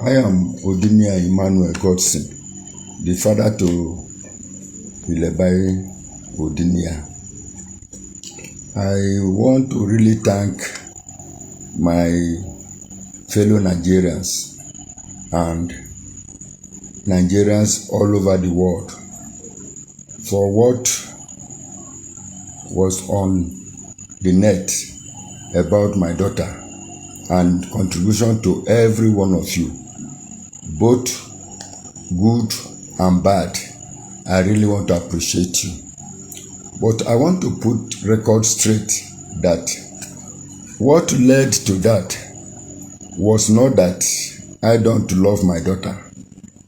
I am Odinia Emmanuel Godson, the father to Ilebaye Odinia. I want to really thank my fellow Nigerians and Nigerians all over the world for what was on the net about my daughter and contribution to every one of you, both good and bad. I really want to appreciate you. But I want to put record straight that what led to that was not that I don't love my daughter.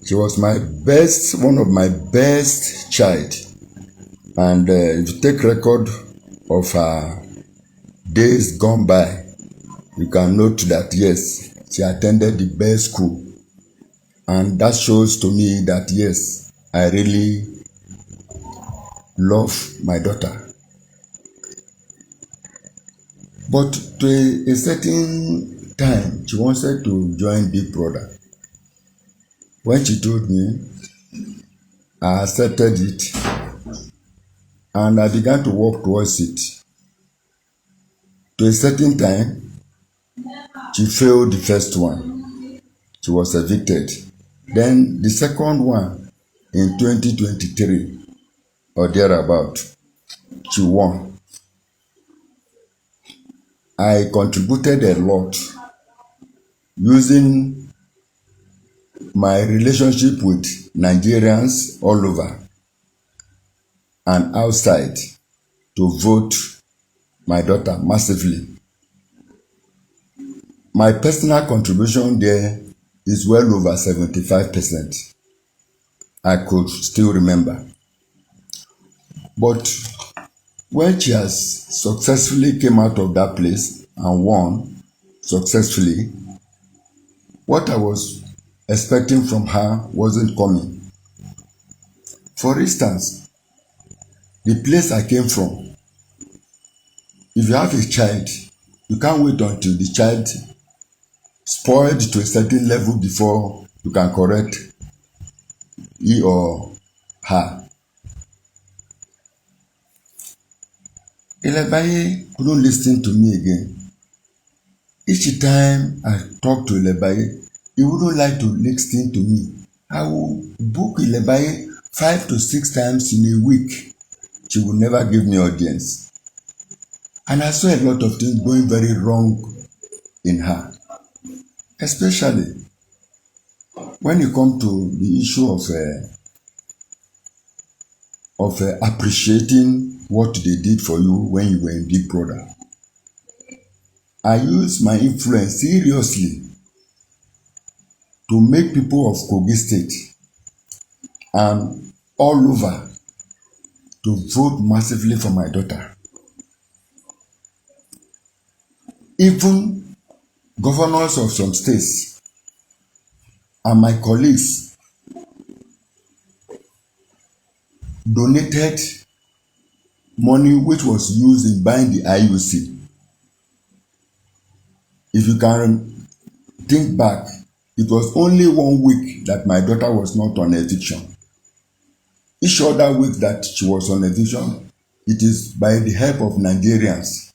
She was my best, one of my best child. And if you take record of her days gone by, you can note that yes, she attended the best school. And that shows to me that yes, I really love my daughter. But to a certain time, she wanted to join Big Brother. When she told me, I accepted it and I began to work towards it. To a certain time, she failed the first one. She was evicted. Then the second one in 2023 or thereabout, she won. I contributed a lot using my relationship with Nigerians all over and outside to vote my daughter massively. My personal contribution there is well over 75%. I could still remember. But when she has successfully came out of that place and won successfully, what I was expecting from her wasn't coming. For instance, the place I came from, if you have a child, you can't wait until the child spoiled to a certain level before you can correct he or her. Ilebaye couldn't listen to me again. Each time I talk to Ilebaye, he wouldn't like to listen to me. I will book Ilebaye 5 to 6 times in a week. She will never give me audience. And I saw a lot of things going very wrong in her. Especially when you come to the issue of appreciating what they did for you when you were in Big Brother. I use my influence seriously to make people of Kogi State and all over to vote massively for my daughter. Even governors of some states and my colleagues donated money which was used in buying the IUC. If you can think back, it was only 1 week that my daughter was not on eviction. Each other week that she was on eviction, it is by the help of Nigerians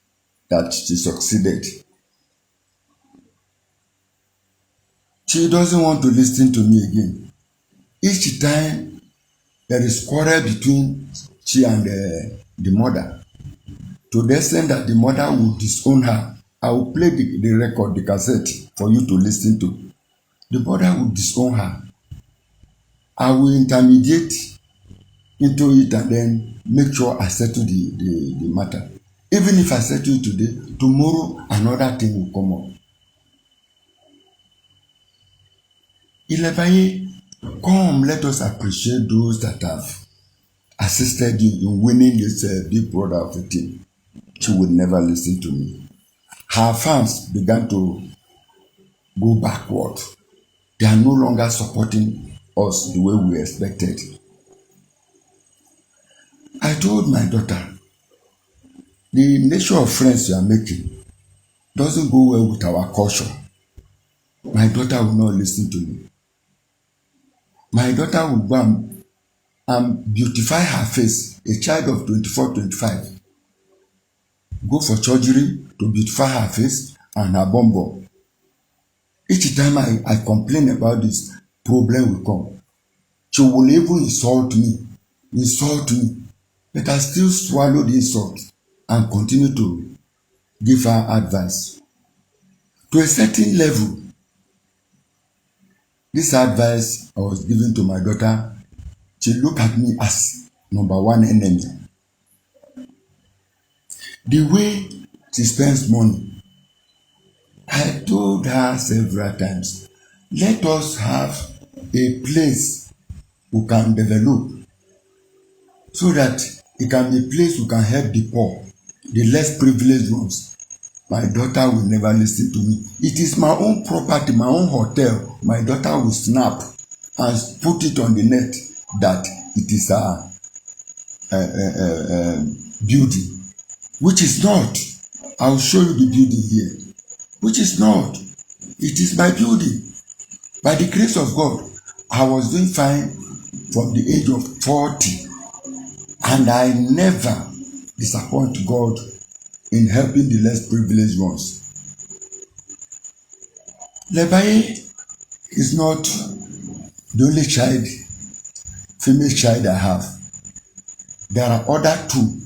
that she succeeded. She doesn't want to listen to me again. Each time there is quarrel between she and the mother, to the extent that the mother will disown her. I will play the record, the cassette for you to listen to. The mother will disown her. I will intermediate into it and then make sure I settle the matter. Even if I settle it today, tomorrow another thing will come up. Ilebaye, come, let us appreciate those that have assisted you in winning this Big Brother of a team. She would never listen to me. Her fans began to go backward. They are no longer supporting us the way we expected. I told my daughter, the nature of friends you are making doesn't go well with our culture. My daughter will not listen to me. My daughter will go and beautify her face. A child of 24, 25 go for surgery to beautify her face and her bum bum. Each time I complain about this, problem will come. She will even insult me, but I still swallow the insult and continue to give her advice. To a certain level, this advice I was giving to my daughter, she looked at me as number one enemy. The way she spends money, I told her several times, let us have a place we can develop so that it can be a place we can help the poor, the less privileged ones. My daughter will never listen to me. It is my own property, my own hotel. My daughter will snap and put it on the net that it is a building, which is not. I will show you the building here, which is not. It is my building. By the grace of God, I was doing fine from the age of 40, and I never disappoint God in helping the less privileged ones. Ilebaye is not the only child, female child I have. There are other two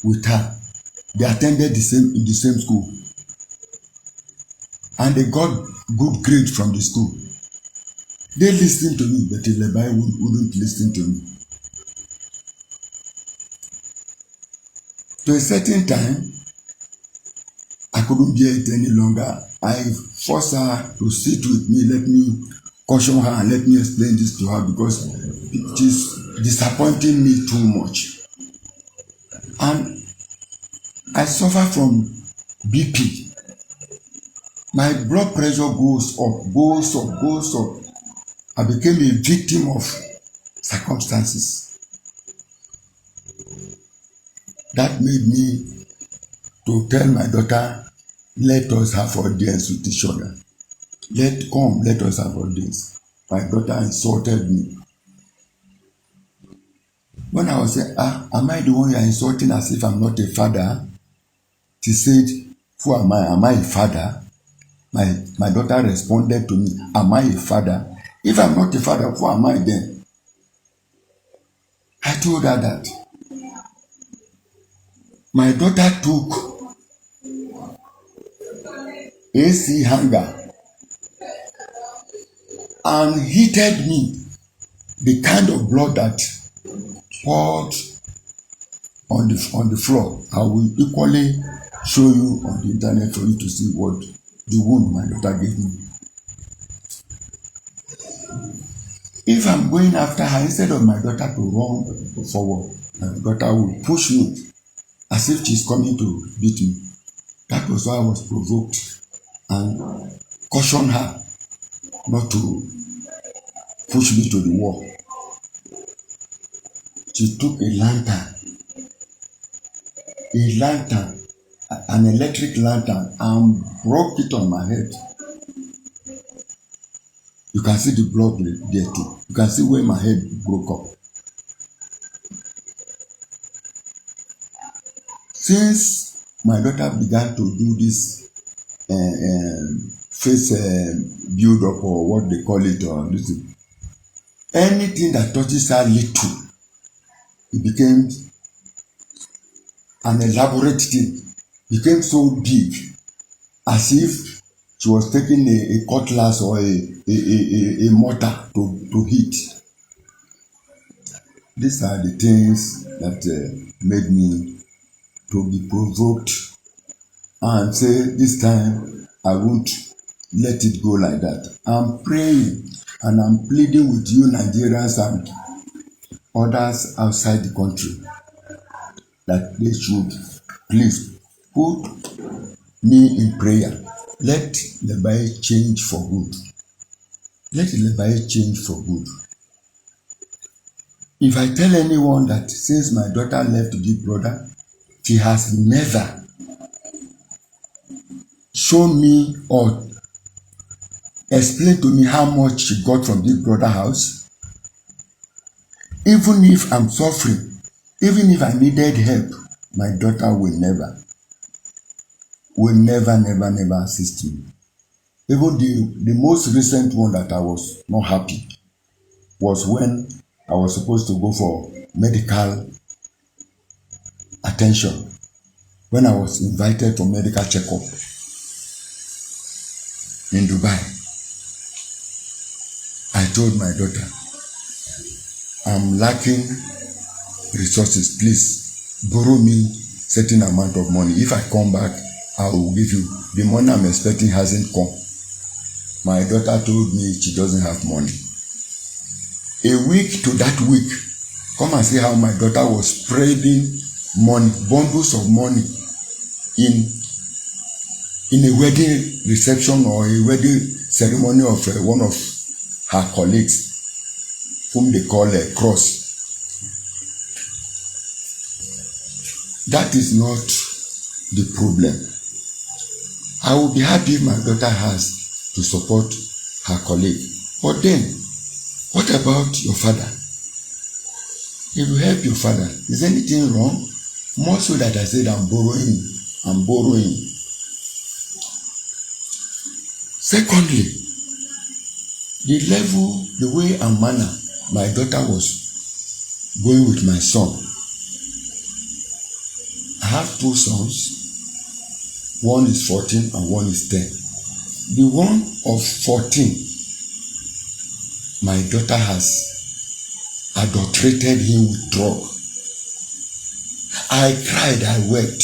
with her. They attended in the same school, and they got good grades from the school. They listened to me, but Ilebaye wouldn't listen to me. To a certain time, I couldn't bear it any longer. I forced her to sit with me, let me caution her and let me explain this to her because it is disappointing me too much. And I suffer from BP. My blood pressure goes up. I became a victim of circumstances. That made me to tell my daughter, let us have audience with each other. Let us have audience. My daughter insulted me. When I was saying, am I the one you are insulting as if I'm not a father? She said, who am I? Am I a father? My daughter responded to me, am I a father? If I'm not a father, who am I then? I told her that. My daughter took AC hanger and heated me. The kind of blood that poured on the floor. I will equally show you on the internet for you to see what the wound my daughter gave me. If I'm going after her, instead of my daughter to run forward, my daughter will push me as if she's coming to beat me. That was why I was provoked and cautioned her not to push me to the wall. She took a lantern, an electric lantern, and broke it on my head. You can see the blood there too. You can see where my head broke up. Since my daughter began to do this face build up or what they call it, or this, anything that touches her little, it became an elaborate thing. It became so big, as if she was taking a cutlass or a mortar to hit. These are the things that made me to be provoked and say this time I won't let it go like that. I'm praying and I'm pleading with you Nigerians and others outside the country that they should please put me in prayer. Let Ilebaye change for good. Let Ilebaye change for good. If I tell anyone that since my daughter left Big Brother, she has never shown me or explain to me how much she got from Big Brother house. Even if I'm suffering, even if I needed help, my daughter will never, never assist me. Even the most recent one that I was not happy was when I was supposed to go for medical attention. When I was invited for medical checkup in Dubai, I told my daughter, I'm lacking resources. Please borrow me certain amount of money. If I come back, I will give you. The money I'm expecting hasn't come. My daughter told me she doesn't have money. A week to that week, come and see how my daughter was spreading money, bundles of money in a wedding reception or a wedding ceremony of one of her colleagues, whom they call a cross. That is not the problem. I will be happy if my daughter has to support her colleague. But then, what about your father? If you help your father, is anything wrong? More so that I said I'm borrowing. Secondly, the way and manner my daughter was going with my son. I have two sons. One is 14 and one is 10. The one of 14, my daughter has adulterated him with drug. I cried, I wept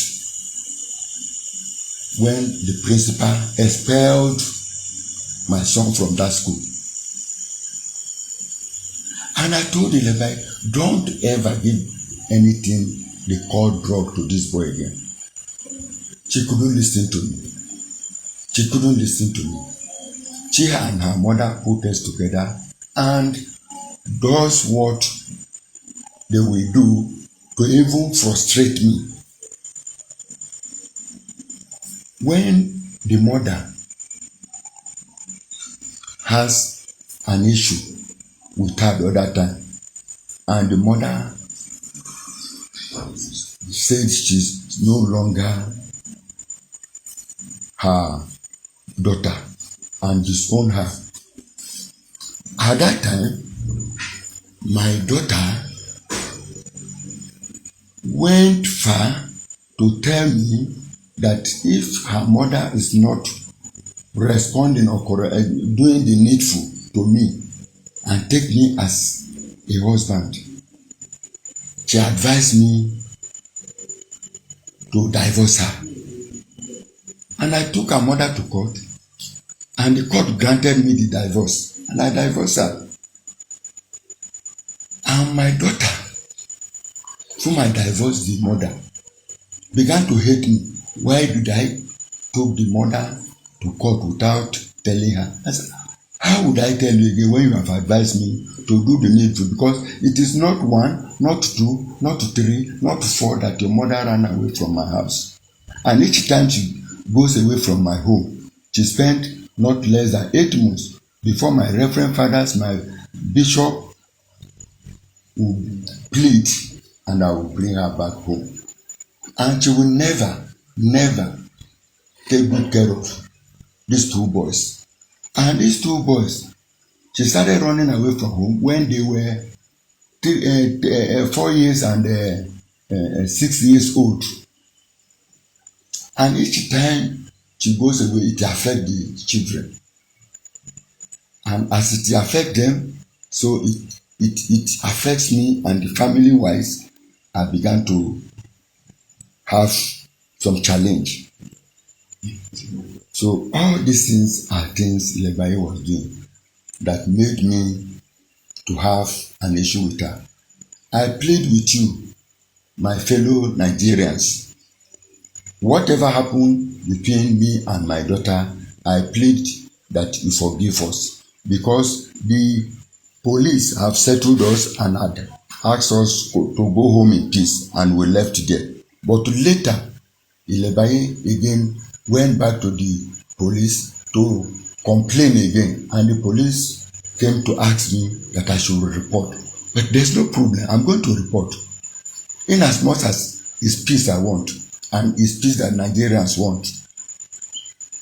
when the principal expelled my son from that school. And I told Ilebaye, don't ever give anything they call drug to this boy again. She couldn't listen to me. She and her mother put us together and does what they will do to even frustrate me. When the mother has an issue with her the other time, and the mother said she's no longer her daughter and disown her. At that time, my daughter went far to tell me that if her mother is not responding or doing the needful to me and take me as a husband, she advised me to divorce her. And I took her mother to court, and the court granted me the divorce, and I divorced her. And my daughter, whom I divorced the mother, began to hate me. Why did I take the mother to court without telling her? I said, how would I tell you again when you have advised me to do the needful? Because it is not one, not two, not three, not four that your mother ran away from my house. And each time she goes away from my home, she spent not less than 8 months before my reverend fathers, my bishop, will plead, and I will bring her back home. And she will never take good care of these two boys. And these two boys, she started running away from home when they were 4 years and 6 years old. And each time she goes away, it affects the children. And as it affects them, so it affects me, and the family-wise, I began to have some challenge. So all these things are things Ilebaye was doing that made me to have an issue with her. I plead with you, my fellow Nigerians, whatever happened between me and my daughter, I plead that you forgive us, because the police have settled us and had asked us to go home in peace, and we left there. But later, Ilebaye again went back to the police to complain again, and the police came to ask me that I should report. But there's no problem. I'm going to report. In as much as it's peace I want, and it's peace that Nigerians want.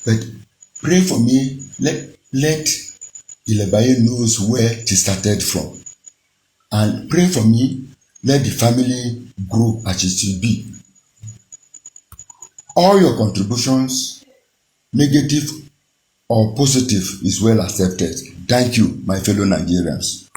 But pray for me. Let Ilebaye knows where she started from. And pray for me. Let the family grow as it should be. All your contributions, negative or positive, is well accepted. Thank you, my fellow Nigerians.